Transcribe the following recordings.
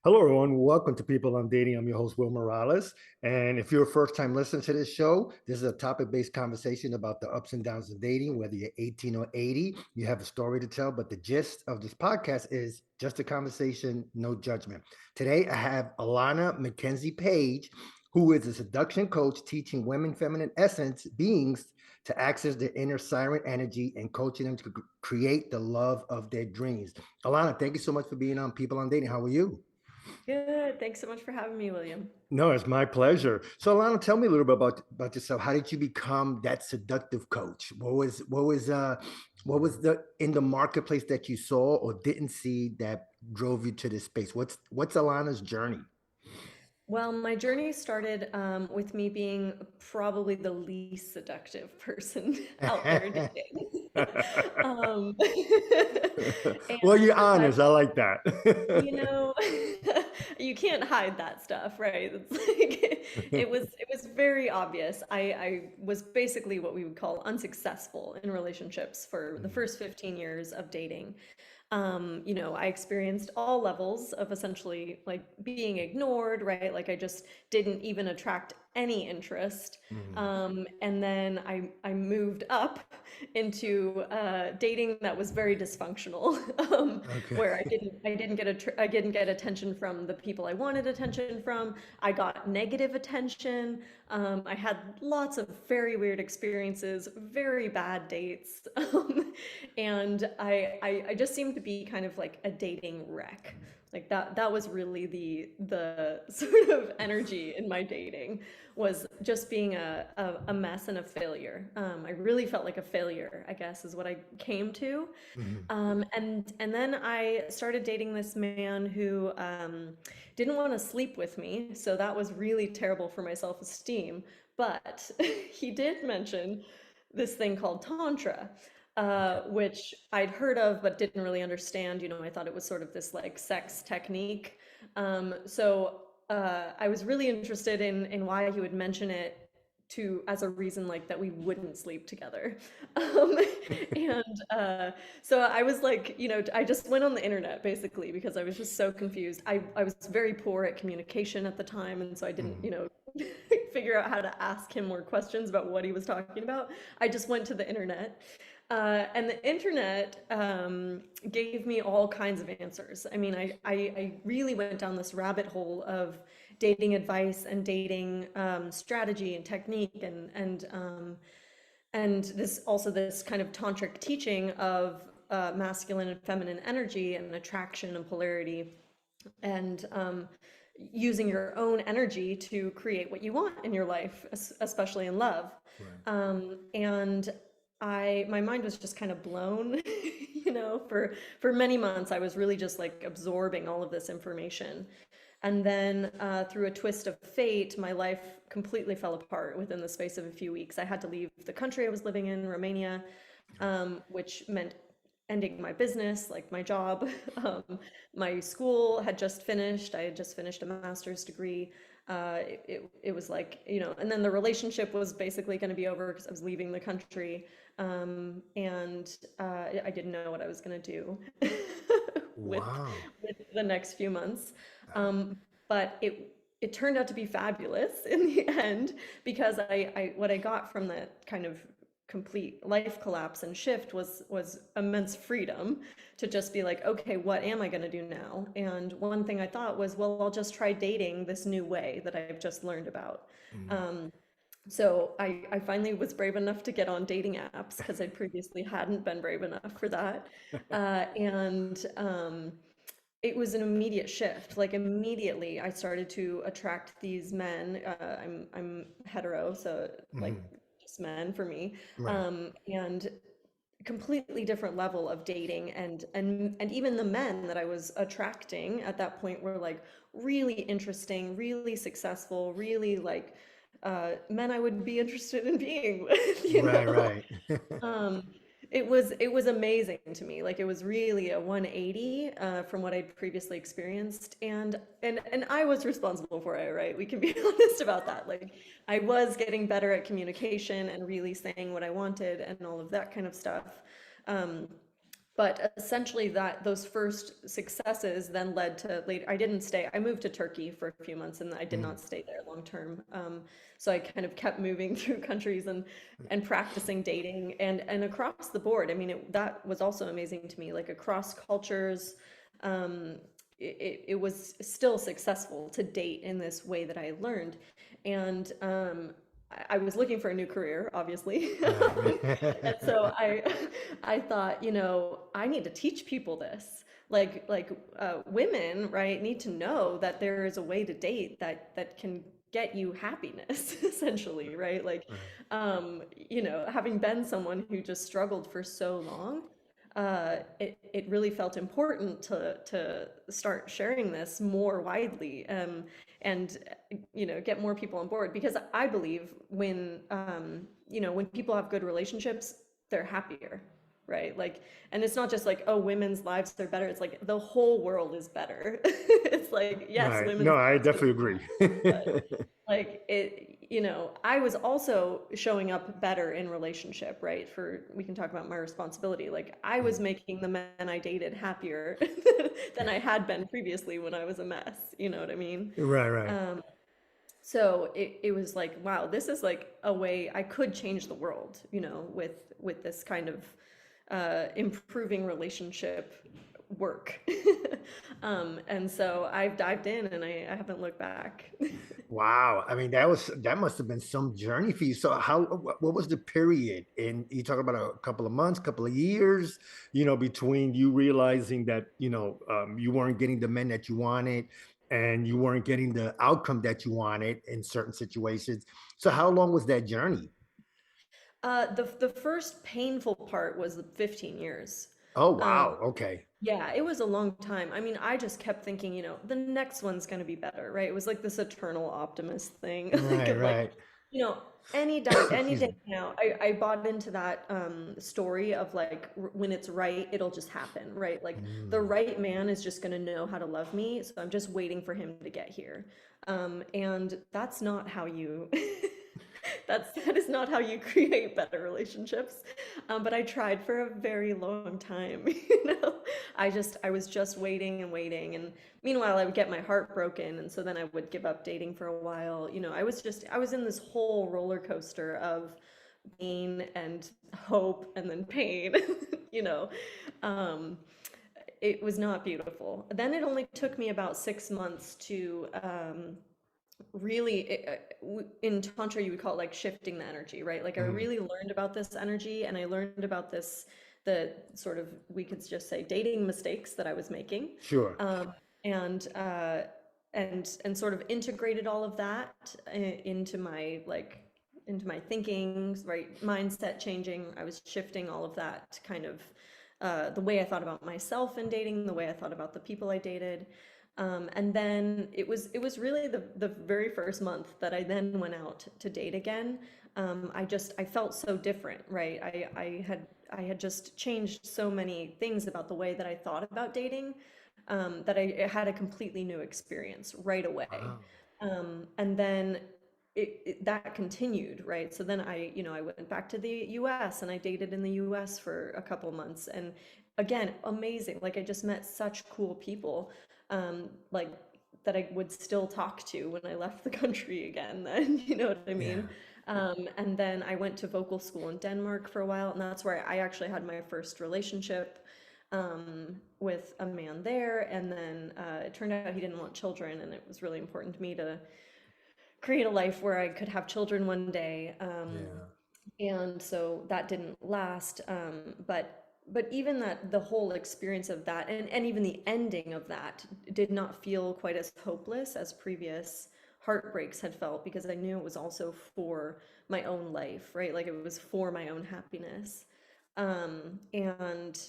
Hello, everyone. Welcome to People on Dating. I'm your host, Will Morales. And if you're a first time listener to this show, this is a topic based conversation about the ups and downs of dating, whether you're 18 or 80. You have a story to tell, but the gist of this podcast is just a conversation, no judgment. Today, I have Alana Mckenzie Page, who is a seduction coach teaching women feminine essence beings to access their inner siren energy and coaching them to create the love of their dreams. Alana, thank you so much for being on People on Dating. How are you? Good. Thanks so much for having me, William. No, it's my pleasure. So, Alana, tell me a little bit about yourself. How did you become that seductive coach? What was the in the marketplace that you saw or didn't see that drove you to this space? What's Alana's journey? Well, my journey started with me being probably the least seductive person out there dating. um, Well, you're and honest. I like that. you know, you can't hide that stuff, right? It's like it was very obvious. I was basically what we would call unsuccessful in relationships for the first 15 years of dating. I experienced all levels of essentially like being ignored, right? Like I just didn't even attract any interest. Mhm. And then I moved up into dating that was very dysfunctional, Okay. where I didn't get attention from the people I wanted attention from. I got negative attention. I had lots of very weird experiences, very bad dates, and I just seemed to be kind of like a dating wreck. Like that was really the sort of energy in my dating, was just being a mess and a failure. I really felt like a failure, I guess, is what I came to. Mhm. And then I started dating this man who didn't want to sleep with me, so that was really terrible for my self-esteem. But he did mention this thing called Tantra, Okay. which I'd heard of but didn't really understand. I thought it was sort of this like sex technique. So I was really interested in why he would mention it to as a reason like that we wouldn't sleep together. Um, and so I was like, I just went on the internet basically because I was just so confused. I was very poor at communication at the time, and so I didn't, Mhm. figure out how to ask him more questions about what he was talking about. I just went to the internet. And the internet gave me all kinds of answers. I mean, I really went down this rabbit hole of dating advice and dating strategy and technique and this kind of tantric teaching of masculine and feminine energy and attraction and polarity, and using your own energy to create what you want in your life, especially in love. Right. And my mind was just kind of blown. For many months, I was really just like absorbing all of this information. And then through a twist of fate, my life completely fell apart within the space of a few weeks. I had to leave the country I was living in, Romania, which meant ending my business, like my job. Um, my school had just finished. I had just finished a master's degree. It was like, and then the relationship was basically going to be over because I was leaving the country. And I didn't know what I was going to do with, Wow. with the next few months. Um, but it turned out to be fabulous in the end because what I got from that kind of complete life collapse and shift was immense freedom to just be like, okay, what am I going to do now? And one thing I thought was, well, I'll just try dating this new way that I've just learned about. Mhm. Um, so I finally was brave enough to get on dating apps because I previously hadn't been brave enough for that. And it was an immediate shift. Like immediately, I started to attract these men. I'm hetero, so like Mhm. just men for me, Right. and completely different level of dating, and even the men that I was attracting at that point were like really interesting, really successful, really like men I would be interested in being with, Right, right. Um, it was amazing to me. Like it was really a 180 from what I'd previously experienced, and I was responsible for it, right? We can be honest about that. Like I was getting better at communication and really saying what I wanted and all of that kind of stuff. Um, But essentially that those first successes then led to later. I didn't stay. I moved to Turkey for a few months and I did Mm. not stay there long term. So I kind of kept moving through countries and practicing dating and across the board. I mean, that was also amazing to me, like across cultures. Um, it was still successful to date in this way that I learned. And I was looking for a new career, obviously. And Right. so I thought, I need to teach people this. Women, right, need to know that there is a way to date that can get you happiness, essentially, right? Right. Having been someone who just struggled for so long, it really felt important to start sharing this more widely, and get more people on board, because I believe when people have good relationships, they're happier, right? And it's not just like, oh, women's lives are better. It's like the whole world is better. It's like, yes, Right. women's No, I lives are definitely better, agree. but I was also showing up better in relationship, right? We can talk about my responsibility. Like, I was making the men I dated happier than I had been previously when I was a mess. You know what I mean? Right, right. Um, so it was like, wow, this is like a way I could change the world, with this kind of improving relationship work. And so I've dived in and I haven't looked back. Wow. I mean, that must have been some journey for you. So what was the period? And you talk about a couple of months, couple of years, between you realizing that, you weren't getting the men that you wanted and you weren't getting the outcome that you wanted in certain situations. So how long was that journey? The first painful part was the 15 years. Oh, Um, wow. Okay. yeah, it was a long time. I mean, I just kept thinking, the next one's gonna be better, right? It was like this eternal optimist thing, like Right, of like, right. you know, any Excuse day me. now. I bought into that story of like, when it's right, it'll just happen, right? Like the Mm. right man is just gonna know how to love me, so I'm just waiting for him to get here. And that's not how you that is not how you create better relationships. But I tried for a very long time. I was just waiting and waiting, and meanwhile I would get my heart broken, and so then I would give up dating for a while. I was in this whole roller coaster of pain and hope and then pain. you know. Um, it was not beautiful. Then it only took me about 6 months to really in tantra you would call it like shifting the energy, right? Like I Mm. really learned about this energy, and I learned about the sort of, we could just say, dating mistakes that I was making, Sure. um, and and sort of integrated all of that into my thinking, right? Mindset changing. I was shifting all of that kind of the way I thought about myself in dating, the way I thought about the people I dated. And then it was really the very first month that I then went out to date again. I felt so different, right? I had just changed so many things about the way that I thought about dating, that I had a completely new experience right away. Wow. And then that continued, right? So then I went back to the US and I dated in the US for a couple months. And again, amazing. Like I just met such cool people, like that I would still talk to when I left the country again, then, you know what I Yeah. mean? And then I went to vocal school in Denmark for a while, and that's where I actually had my first relationship with a man there. And then it turned out he didn't want children, and it was really important to me to create a life where I could have children one day. Yeah. And so that didn't last. But even that, the whole experience of that, and even the ending of that, did not feel quite as hopeless as previous heartbreaks had felt, because I knew it was also for my own life, right? Like it was for my own happiness. And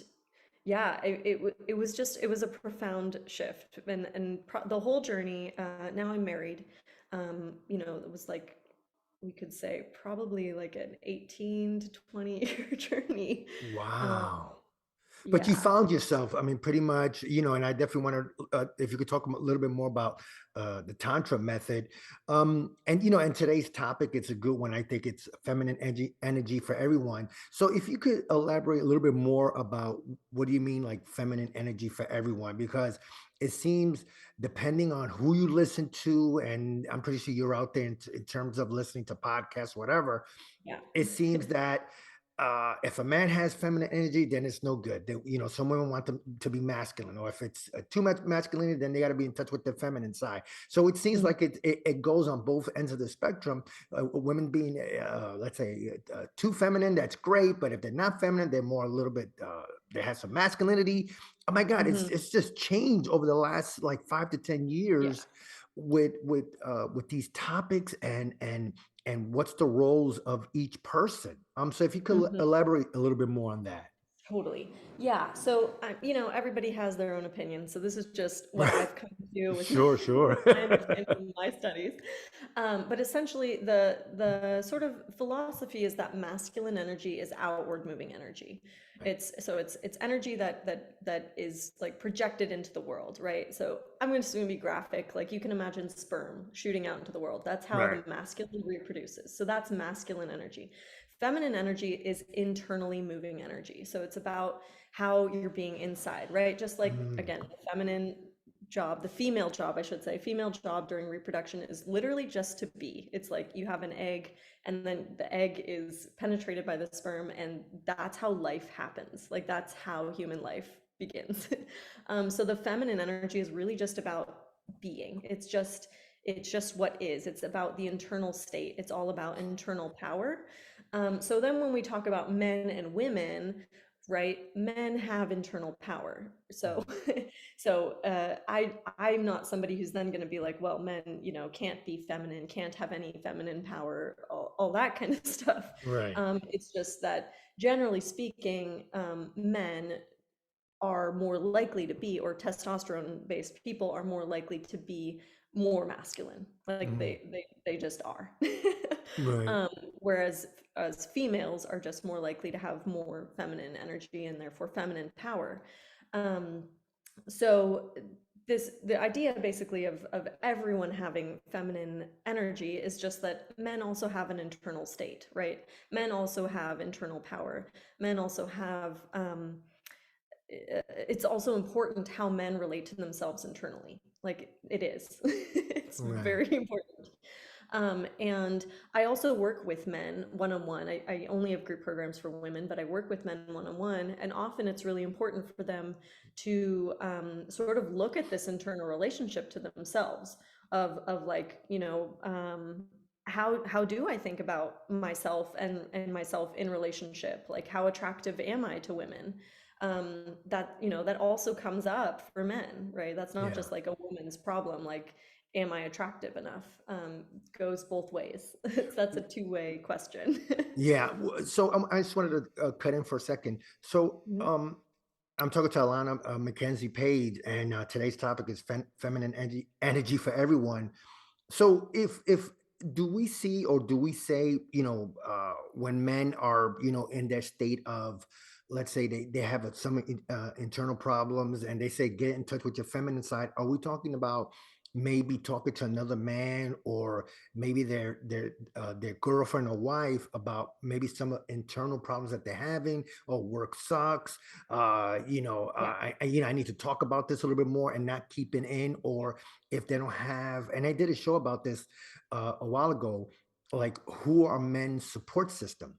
yeah, it was a profound shift, and the whole journey. Now I'm married. It was like, we could say probably like an 18 to 20 year journey. Um, Wow. But you Yeah. found yourself, I mean, pretty much, and I definitely want to, if you could talk a little bit more about the Tantra method. And today's topic, it's a good one. I think it's feminine energy for everyone. So if you could elaborate a little bit more about what do you mean like feminine energy for everyone? Because it seems depending on who you listen to, and I'm pretty sure you're out there in terms of listening to podcasts, whatever, Yeah. it seems that if a man has feminine energy, then it's no good. Some women want them to be masculine, or if it's too much masculinity, then they got to be in touch with the feminine side. So it seems Mhm. like it goes on both ends of the spectrum. Women being, let's say, too feminine, that's great. But if they're not feminine, they're more a little bit. They have some masculinity. Oh my God, it's Mhm. it's just changed over the last like 5 to 10 years Yeah. with these topics and what's the roles of each person. So if you could Mhm. elaborate a little bit more on that. Totally. Yeah. So, everybody has their own opinion. So this is just what I've come to with my, Sure, with sure. my understanding of my studies. But essentially, the sort of philosophy is that masculine energy is outward moving energy. Right. It's energy that is like projected into the world, right? So I'm just going to be graphic. Like you can imagine sperm shooting out into the world. That's how Right. the masculine reproduces. So that's masculine energy. Feminine energy is internally moving energy. So it's about how you're being inside, right? Just like, Mm, again, the feminine job, the female job, I should say, female job during reproduction is literally just to be. It's like you have an egg, and then the egg is penetrated by the sperm, and that's how life happens. Like that's how human life begins. So the feminine energy is really just about being. It's just what is. It's about the internal state. It's all about internal power. So then when we talk about men and women, right, men have internal power. So mm, I'm not somebody who's then going to be like, well, men, can't be feminine, can't have any feminine power, all that kind of stuff. right. It's just that generally speaking, men are more likely to be, or testosterone based people are more likely to be more masculine. Like Mm, they just are. right. um, whereas as females are just more likely to have more feminine energy and therefore feminine power. um, so the idea basically of everyone having feminine energy is just that men also have an internal state, right? Men also have internal power. Men also have it's also important how men relate to themselves internally. Like it is. It's Right. very important. And I also work with men one-on-one. I only have group programs for women, but I work with men one-on-one. And often it's really important for them to sort of look at this internal relationship to themselves of like, how do I think about myself and myself in relationship? Like how attractive am I to women? That also comes up for men, right? That's not Yeah. just like a woman's problem. Like, am I attractive enough? Goes both ways. That's a two-way question. Yeah. So I just wanted to cut in for a second. So Mhm. I'm talking to Alana Mckenzie Page, and today's topic is feminine energy for everyone. So if do we see or do we say, when men are, in their state of, let's say they have some internal problems and they say get in touch with your feminine side, are we talking about maybe talking to another man or maybe their girlfriend or wife about maybe some internal problems that they're having, or work sucks, Yeah, I need to talk about this a little bit more and not keep it in, or if they don't have, and I did a show about this a while ago, like who are men's support system.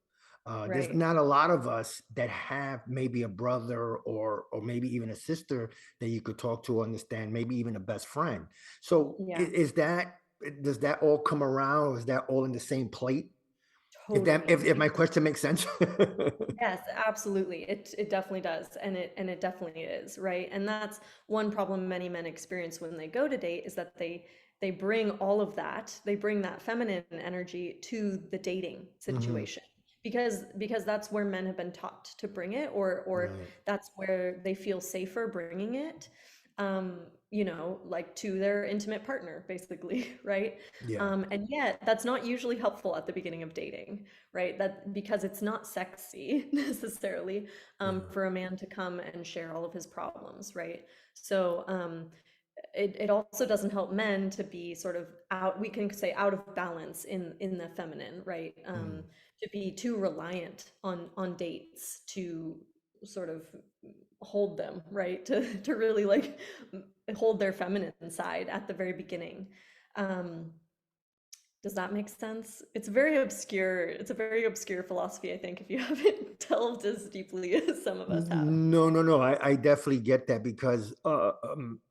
There's right. not a lot of us that have maybe a brother or maybe even a sister that you could talk to, understand, maybe even a best friend. So Yeah, is that, does that all come around, or is that all in the same plate? totally. If my question makes sense. Yes, absolutely. It definitely does. And it definitely is, right? And that's one problem many men experience when they go to date is that they bring all of that, they bring that feminine energy to the dating Mhm. situation. Because that's where men have been taught to bring it, or Right. that's where they feel safer bringing it. um, like to their intimate partner, basically, right? Yeah. And yet that's not usually helpful at the beginning of dating, right? That because it's not sexy necessarily, Yeah. for a man to come and share all of his problems, right? So, it also doesn't help men to be sort of out, we can say out of balance in the feminine, right? Mm. To be too reliant on dates to sort of hold them, right? To really like hold their feminine side at the very beginning. Um, does that make sense? It's very obscure. It's a very obscure philosophy, I think, if you haven't delved as deeply as some of us have. No, no, no. I definitely get that because I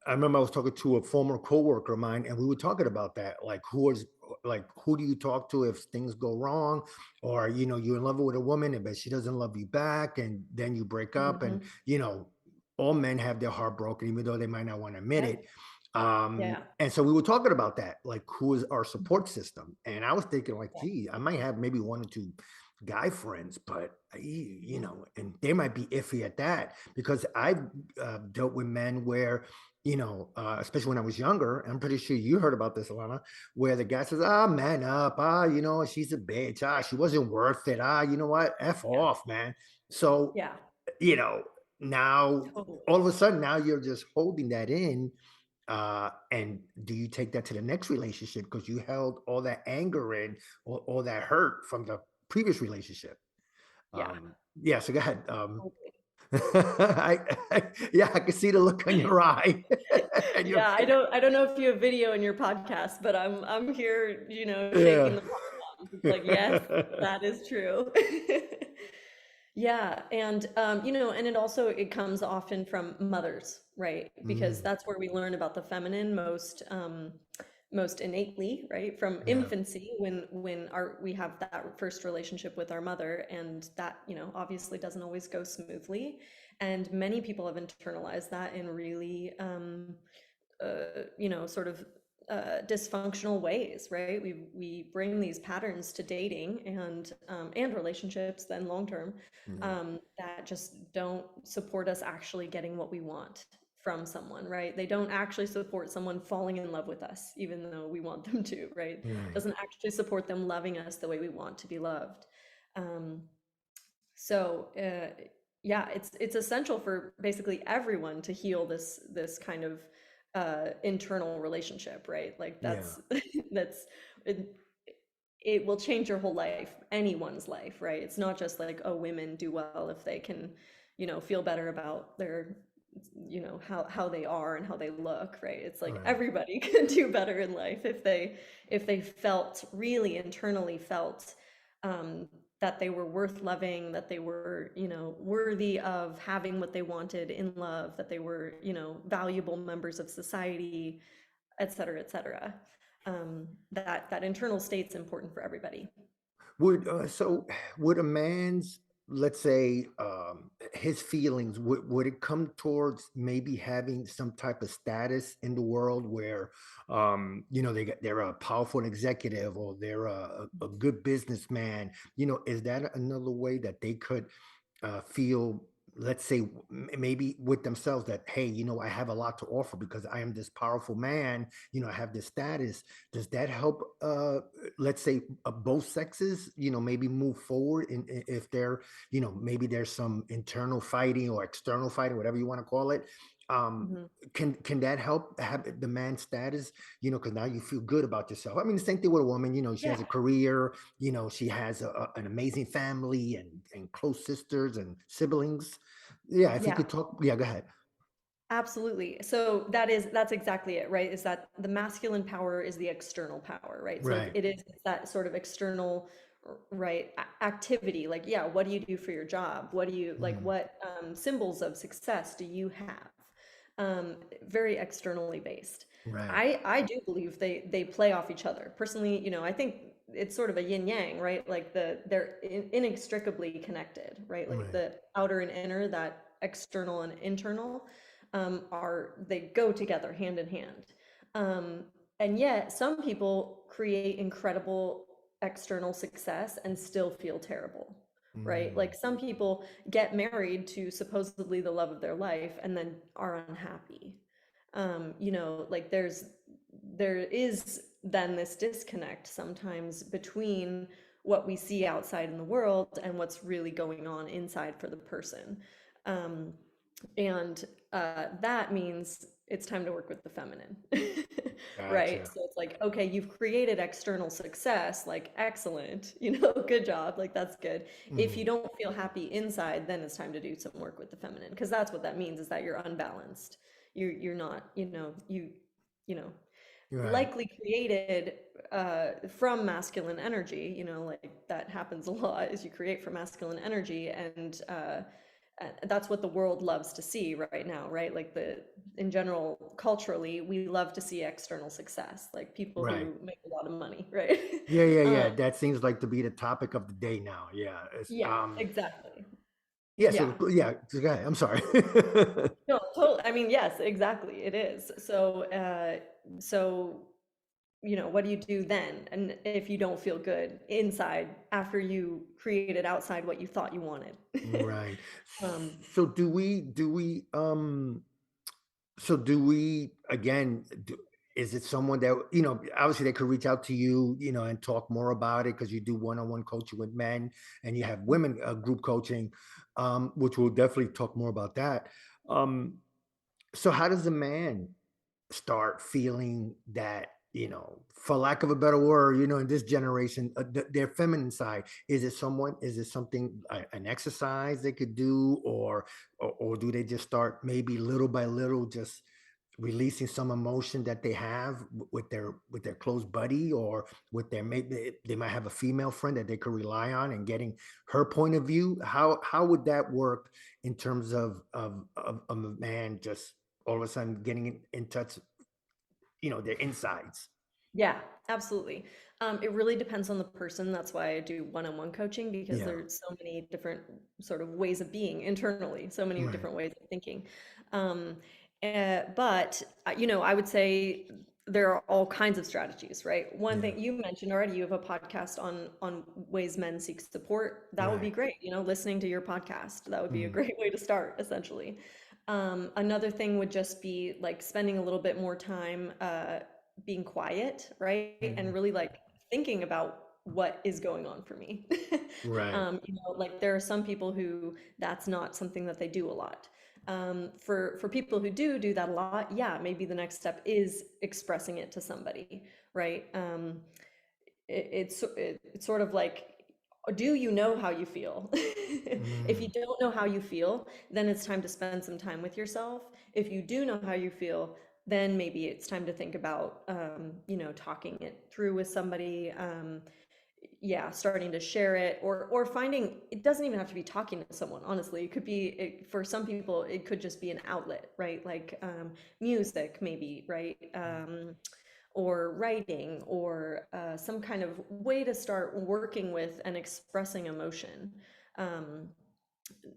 remember I was talking to a former coworker of mine, and we were talking about that. Like who do you talk to if things go wrong, or you're in love with a woman, but she doesn't love you back, and then you break up, and Hmm. all men have their heart broken, even though they might not want to admit Yep. it. Yeah. And so we were talking about that, like who is our support system, and I was thinking, like, Yeah. gee, I might have maybe one or two guy friends, but and they might be iffy at that because I've dealt with men where, especially when I was younger. I'm pretty sure you heard about this, Alana, where the guy says, "Ah, man up, she's a bitch, she wasn't worth it, you know what, f Yeah. off, man." So, Yeah. you know, now Totally. all of a sudden, now you're just holding that in. And do you take that to the next relationship because you held all that anger in, or all that hurt from the previous relationship? Yeah. Yeah, so go ahead. Totally. Yeah, I can see the look on your eye. And you're, Yeah, I don't know if you have video in your podcast, but I'm here, shaking yeah. the palms. It's like, yes, that is true. Yeah, and and it comes often from mothers, right? Because Mm, that's where we learn about the feminine most innately, right? From yeah, infancy, when our we have that first relationship with our mother, and that, obviously doesn't always go smoothly. And many people have internalized that in really sort of dysfunctional ways, right? We bring these patterns to dating and relationships, then long term, yeah, that just don't support us actually getting what we want from someone, right? They don't actually support someone falling in love with us, even though we want them to, right? right. Doesn't actually support them loving us the way we want to be loved. Um, so yeah, it's essential for basically everyone to heal this kind of internal relationship, right? Like Yeah, that's it, it will change your whole life, anyone's life, right? It's not just like, oh, women do well if they can, feel better about their, how they are and how they look, right? It's like right. everybody can do better in life if they felt really internally felt um, that they were worth loving, that they were, worthy of having what they wanted in love, that they were, valuable members of society, et cetera, et cetera. That internal state's important for everybody. Would a man's, let's say, his feelings, would it come towards maybe having some type of status in the world where, they're a powerful executive, or they're a good businessman? Is that another way that they could feel, let's say, maybe with themselves, that, hey, I have a lot to offer because I am this powerful man, I have this status? Does that help, let's say, both sexes, maybe move forward, if they're, maybe there's some internal fighting or external fighting, whatever you want to call it? um Mhm. can that help have the man status, because now you feel good about yourself? I mean, the same thing with a woman. She has Yeah, a career, she has an amazing family, and close sisters and siblings. Yeah, if you yeah. could talk. Yeah, go ahead. Absolutely. So that's exactly it, right? Is that the masculine power is the external power, right? So Right. it is that sort of external, right, activity. Like, yeah, what do you do for your job? What do you like? Mm, What symbols of success do you have? Very externally based. right. I do believe they play off each other. Personally, I think it's sort of a yin yang, right? Like they're inextricably connected, right? Like Right. the outer and inner, that external and internal they go together hand in hand. Um, and yet some people create incredible external success and still feel terrible, right? Mm, Like some people get married to supposedly the love of their life and then are unhappy. You know, like there is then this disconnect sometimes between what we see outside in the world and what's really going on inside for the person. Um, and that means it's time to work with the feminine. Right? Gotcha. So it's like, okay, you've created external success, like excellent, you know, good job, like that's good. If you Mhm. don't feel happy inside, then it's time to do some work with the feminine, because that's what that means, is that you're unbalanced. You're not, you know, Right. likely created from masculine energy, you know, like that happens a lot, is you create from masculine energy, and that's what the world loves to see right now, right? Like in general, culturally, we love to see external success, like people Right. who make a lot of money, right? Yeah, yeah, um, yeah. That seems like to be the topic of the day now. Yeah. yeah, exactly. Yeah, Yeah. so yeah, so go ahead. I'm sorry. No, totally. I mean, yes, exactly. It is. So, you know, what do you do then? And if you don't feel good inside after you created outside what you thought you wanted. Right. Um, So do we again is it someone that obviously they could reach out to you, and talk more about it because you do one-on-one coaching with men and you have women group coaching, which we'll definitely talk more about that. Um, so how does a man start feeling that, for lack of a better word, in this generation, their feminine side? Is it something, an exercise they could do, or do they just start maybe little by little, just releasing some emotion that they have with their close buddy, or with their, maybe they might have a female friend that they could rely on, and getting her point of view? How would that work in terms of a man just all of a sudden getting in touch, their insides? Yeah, absolutely. It really depends on the person. That's why I do one-on-one coaching, because Yeah. there's so many different sort of ways of being internally, so many Right. different ways of thinking. Um, but you know, I would say there are all kinds of strategies, right? One Yeah. thing you mentioned already, you have a podcast on ways men seek support. That would be Right. great. You know, listening to your podcast, that would be a Mhm. great way to start, essentially. Another thing would just be like spending a little bit more time being quiet, right? And Mhm. really like thinking about what is going on for me. Right. You know, like there are some people who that's not something that they do a lot. For people who do that a lot, yeah, maybe the next step is expressing it to somebody, right? It's sort of like, do you know how you feel? If you Mm. don't know how you feel, then it's time to spend some time with yourself. If you do know how you feel, then maybe it's time to think about, you know, talking it through with somebody. Yeah, starting to share it, or finding, it doesn't even have to be talking to someone, honestly. It could be, for some people it could just be an outlet, right? Like music maybe, right? Or writing, or some kind of way to start working with and expressing emotion. um,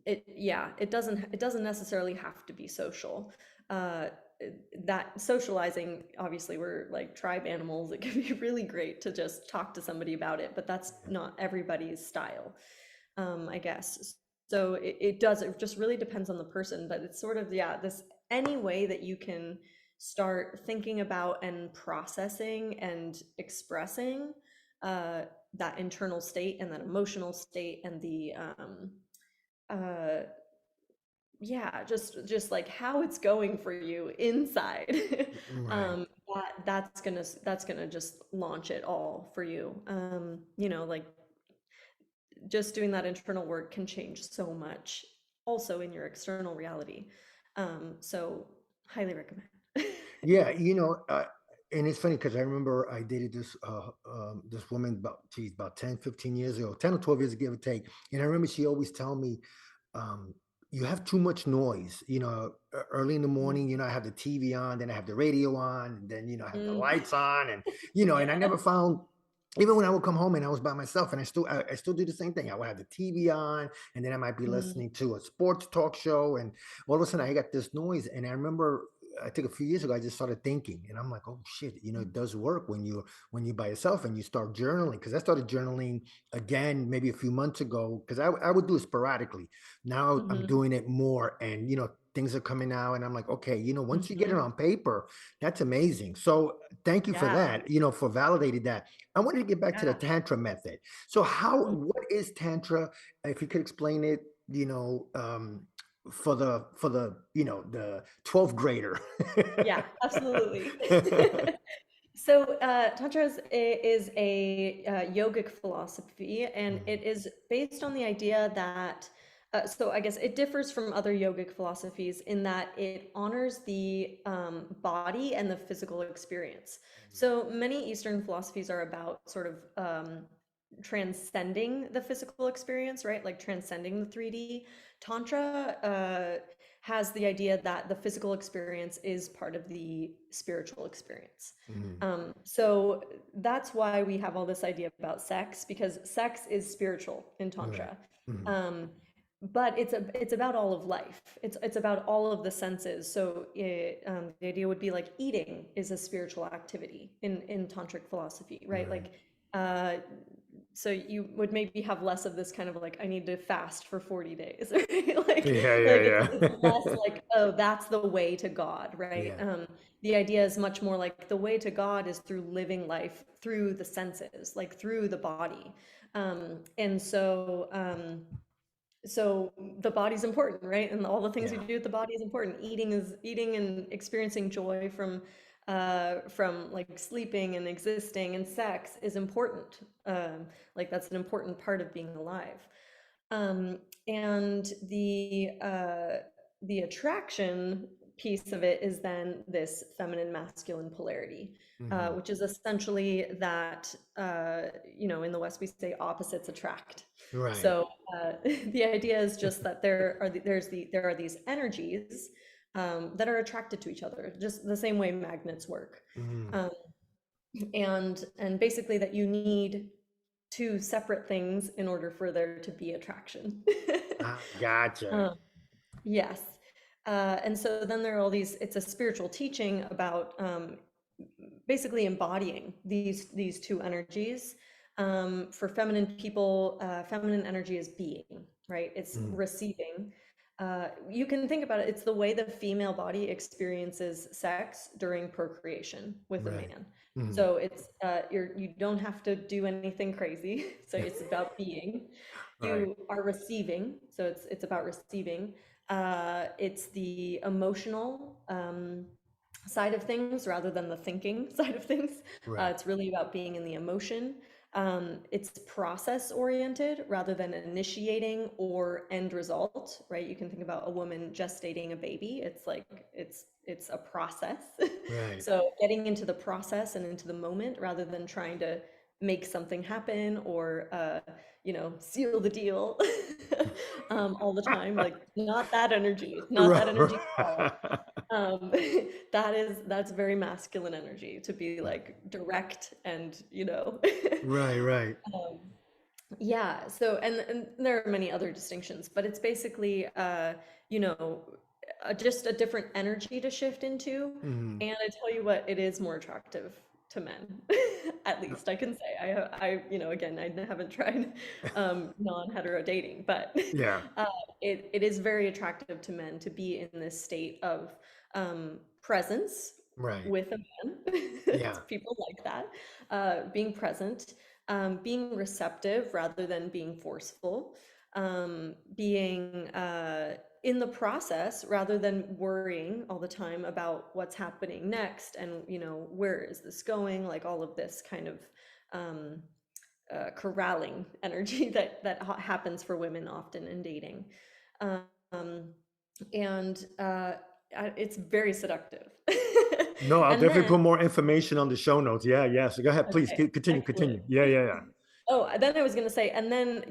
it doesn't necessarily have to be social. uh, that socializing, obviously we're like tribe animals, it can be really great to just talk to somebody about it, but that's Yeah. not everybody's style, I guess. So it just really depends on the person, but it's sort of, yeah, this, any way that you can start thinking about and processing and expressing uh, that internal state and that emotional state, and the uh, yeah, just like how it's going for you inside. Right. That's gonna just launch it all for you. You know, like just doing that internal work can change so much also in your external reality. So highly recommend. Yeah, and it's funny because I remember I dated this woman about 10, 15 years ago, 10 or 12 years, give or take. And I remember she always tell me, um, you have too much noise. Early in the Mm, morning, I have the TV on, then I have the radio on, and then I have the mm, lights on, and and I yeah. never found, even when I would come home and I was by myself, and I still do the same thing. I would have the TV on, and then I might be Mm, listening to a sports talk show, and all of a sudden I got this noise. And I remember I think a few years ago, I just started thinking, and I'm like, oh shit, it does work when you by yourself and you start journaling. Because I started journaling again maybe a few months ago, because I would do it sporadically. Now I'm Hmm. doing it more, and things are coming out, and I'm like, okay, once you get it Hmm. on paper, that's amazing. So thank you for Yeah. that, for validating that. I wanted to get back to the Yeah. Tantra method. So what is Tantra? If you could explain it, for the 12th grader. Yeah, absolutely. So, Tantra is a yogic philosophy, and Mhm, it is based on the idea that, so I guess it differs from other yogic philosophies in that it honors the body and the physical experience. So, many Eastern philosophies are about sort of transcending the physical experience, right? Like transcending the 3D. Tantra has the idea that the physical experience is part of the spiritual experience. mhm, So that's why we have all this idea about sex, because sex is spiritual in right. Tantra. Mhm, Um, but it's about all of life. It's about all of the senses. So the idea would be like eating is a spiritual activity in tantric philosophy, right? right. Like uh, so you would maybe have less of this kind of like I need to fast for 40 days, right? Yeah, Like yeah, it's less yeah. like, oh, that's the way to God, right? Yeah. The idea is much more like the way to God is through living life through the senses, like through the body. And so the body's important, right? And all the things we Yeah. do with the body is important. Eating and experiencing joy from like sleeping and existing, and sex is important. Like that's an important part of being alive. And the attraction piece of it is then this feminine masculine polarity, Mhm, which is essentially that in the West we say opposites attract. right. So the idea is just that there are these energies that are attracted to each other, just the same way magnets work, Mhm. um, and basically that you need two separate things in order for there to be attraction. Gotcha. Um, yes. And so then there are all these, it's a spiritual teaching about basically embodying these two energies. For feminine people, feminine energy is being, right? It's Mhm, receiving. You can think about it, it's the way the female body experiences sex during procreation with a right. man. Mhm, So you don't have to do anything crazy. So it's about being. right. You are receiving, so it's about receiving. It's the emotional side of things rather than the thinking side of things. Right. It's really about being in the emotion. It's process oriented rather than initiating or end result, right? You can think about a woman gestating a baby. It's like it's a process. Right. So getting into the process and into the moment rather than trying to make something happen or seal the deal all the time. Like not that energy, not that energy at all. Right. Um, that's very masculine energy to be like direct and Right, right. um, yeah. So and there are many other distinctions, but it's basically you know just a different energy to shift into. Mhm. And I tell you what, it is more attractive to men. At least I can say. Again, I haven't tried non-hetero dating, but Yeah. uh, it is very attractive to men to be in this state of presence Right. with a man. Yeah. People like that. Being present, being receptive rather than being forceful, being in the process rather than worrying all the time about what's happening next and where is this going, like all of this kind of um, corralling energy that happens for women often in dating. Um, and it's very seductive. No, I'll And definitely then, put more information on the show notes. Yeah, yeah. So go ahead, please okay, continue, excellent. continue. Yeah, yeah, yeah. Oh, then I was going to say, and then,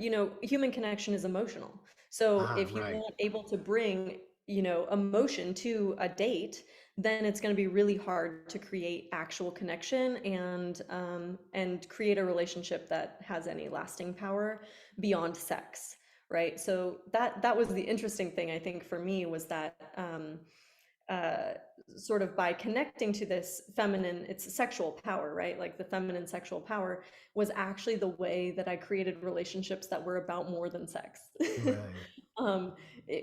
human connection is emotional. So if you Right. aren't able to bring, emotion to a date, then it's going to be really hard to create actual connection and create a relationship that has any lasting power beyond sex, right? So that was the interesting thing I think for me was that uh, sort of by connecting to this feminine, it's sexual power, right? Like the feminine sexual power was actually the way that I created relationships that were about more than sex. Right. um,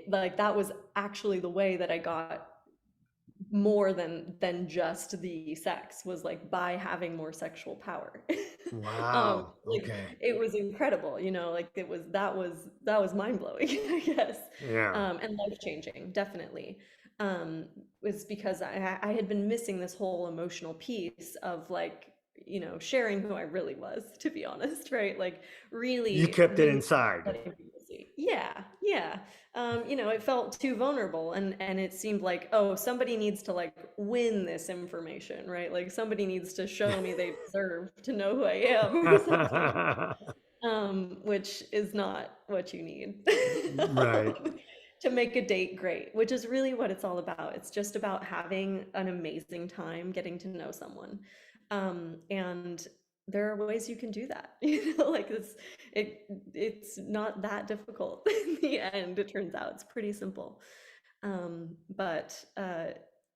like that was actually the way that I got more than just the sex, was like by having more sexual power. Wow. Like Okay. it was incredible, like it was, that was mind-blowing, I guess. Yeah. And life-changing, definitely. Was because I had been missing this whole emotional piece of like, sharing who I really was, to be honest, right? Like You really, kept it really inside. letting people see. Yeah, yeah. It felt too vulnerable, and it seemed like, oh, somebody needs to like win this information, right? Like somebody needs to show me they deserve to know who I am or something. Which is not what you need Right. to make a date great, which is really what it's all about. It's just about having an amazing time getting to know someone. And there are ways you can do that. Like it's not that difficult in the end, it turns out. It's pretty simple. But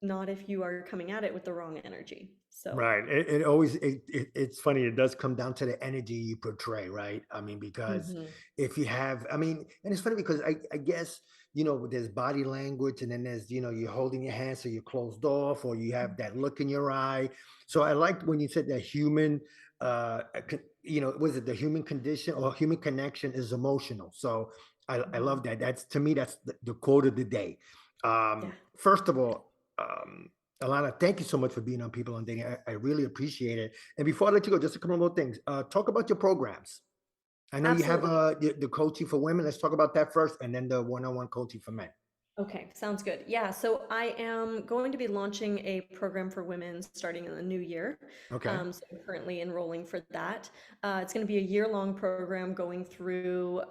not if you are coming at it with the wrong energy. So, Right. It always it's funny. It does come down to the energy you portray, right? I mean, because mhm, if you have, I mean, and it's funny because I guess there's body language, and then there's you're holding your hand, so you're closed off, or you have that look in your eye. So I liked when you said that human, was it the human condition or human connection is emotional? So I mhm. love that. That's to me, that's the quote of the day. Yeah, First of all. Alana, thank you so much for being on People on Dating. I really appreciate it. And before I let you go, just a couple more things. Talk about your programs. I know you have absolutely. the coaching for women. Let's talk about that first, and then the one-on-one coaching for men. Okay, sounds good. Yeah, so I am going to be launching a program for women starting in the new year. Okay. So I'm currently enrolling for that. It's going to be a year-long program going through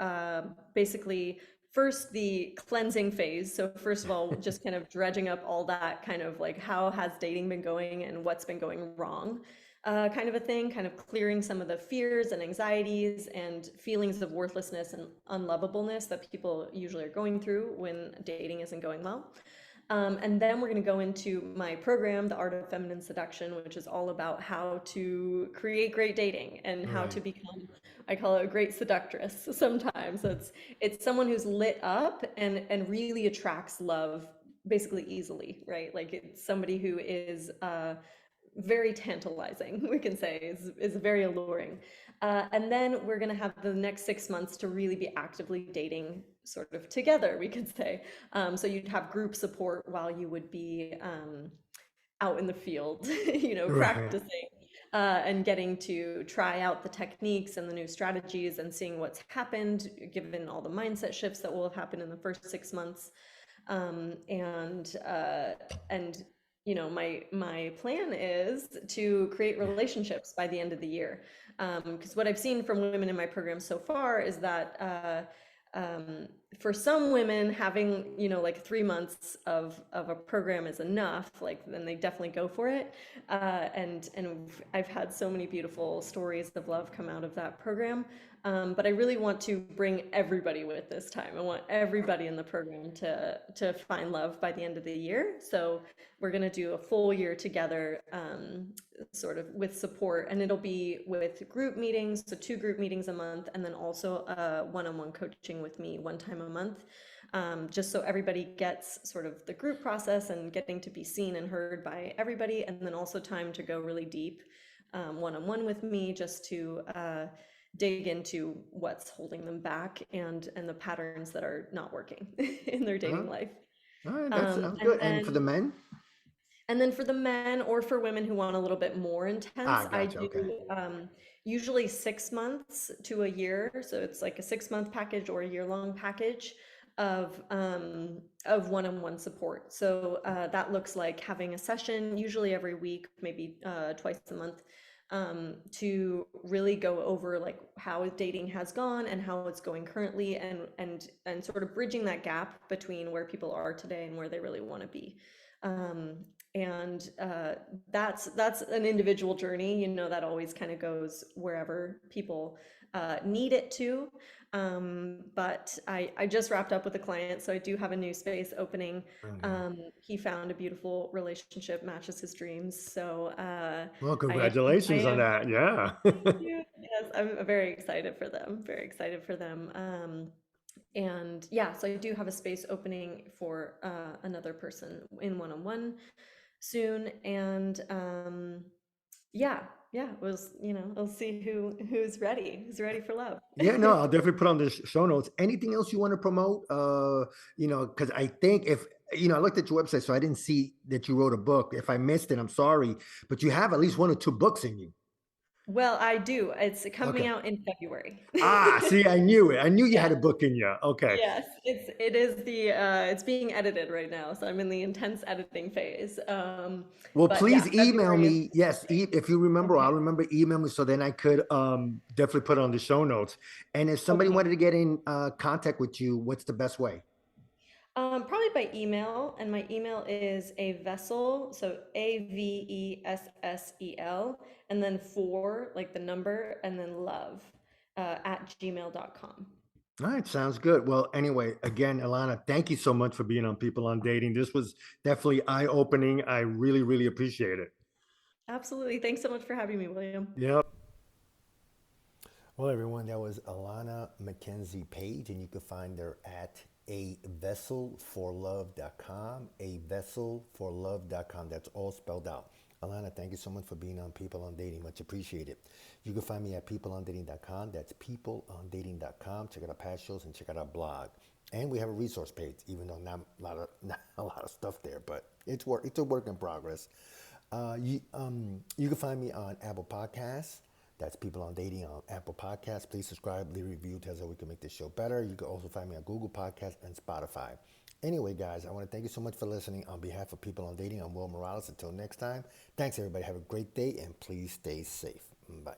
basically first the cleansing phase. So first of all, just kind of dredging up all that kind of like how has dating been going and what's been going wrong, kind of a thing, kind of clearing some of the fears and anxieties and feelings of worthlessness and unlovableness that people usually are going through when dating isn't going well. And then we're going to go into my program, The Art of Feminine Seduction, which is all about how to create great dating and how to Right. become, I call it a great seductress sometimes. So it's someone who's lit up and really attracts love basically easily, right? Like it's somebody who is very tantalizing, we can say, is very alluring. And then we're going to have the next 6 months to really be actively dating sort of together, we could say. So you'd have group support while you would be out in the field, Right. practicing and getting to try out the techniques and the new strategies and seeing what's happened, given all the mindset shifts that will have happened in the first 6 months. And my plan is to create relationships by the end of the year. Because what I've seen from women in my program so far is that for some women, having like 3 months of a program is enough. Like then they definitely go for it. And I've had so many beautiful stories of love come out of that program. But I really want to bring everybody with this time. I want everybody in the program to find love by the end of the year. So we're going to do a full year together, sort of with support, and it'll be with group meetings, so 2 group meetings a month, and then also one-on-one coaching with me 1 time a month. Just so everybody gets sort of the group process and getting to be seen and heard by everybody, and then also time to go really deep one-on-one with me, just to dig into what's holding them back and the patterns that are not working in their Uh-huh. dating life. All right. That Um, sounds and good. And for then the men? and then for the men or for women who want a little bit more intense, I Gotcha. do Okay. usually 6 months to a year. So it's like a 6 month package or a year-long package of one-on-one support. So that looks like having a session, usually every week, maybe twice a month, to really go over like how dating has gone and how it's going currently, and sort of bridging that gap between where people are today and where they really want to be. Um, and that's an individual journey, that always kind of goes wherever people need it to. But I just wrapped up with a client, so I do have a new space opening. Mhm. He found a beautiful relationship, matches his dreams. So Well, I congratulations on am. that. Yeah. Thank you. Yes, I'm very excited for them. Very excited for them. And yeah, so I do have a space opening for another person in one-on-one soon. And yeah, yeah, we'll see who's ready for love. Yeah, no, I'll definitely put on the show notes. Anything else you want to promote? Because I think if I looked at your website, so I didn't see that you wrote a book. If I missed it, I'm sorry, but you have at least one or two books in you. Well, I do. It's coming Okay. out in February. Ah, see, I knew it. I knew you had Yes, a book in you. Okay. yes. It's being edited right now, so I'm in the intense editing phase. Well, But yeah, please email February is me. Yes, if you remember, I'll okay. remember email me so then I could definitely put it on the show notes. And if somebody Okay. wanted to get in contact with you, what's the best way? Probably by email, and my email is a vessel, so AVESSEL, and then four, like the number, and then love, at gmail.com. All right, sounds good. Well, anyway, again, Alana, thank you so much for being on People on Dating. This was definitely eye-opening. I really, really appreciate it. Absolutely. Thanks so much for having me, William. Yep. Well, everyone, that was Alana Mckenzie Page, and you can find her at avesselforlove.com, avesselforlove.com. That's all spelled out. Alana, thank you so much for being on People on Dating. Much appreciated. You can find me at peopleondating.com. That's peopleondating.com. Check out our past shows and check out our blog. And we have a resource page, even though not a lot of stuff there, but it's a work in progress. You can find me on Apple Podcasts. That's People on Dating on Apple Podcasts. Please subscribe, leave a review, tell us how we can make this show better. You can also find me on Google Podcasts and Spotify. Anyway, guys, I want to thank you so much for listening. On behalf of People on Dating, I'm Will Morales. Until next time, thanks, everybody. Have a great day, and please stay safe. Bye.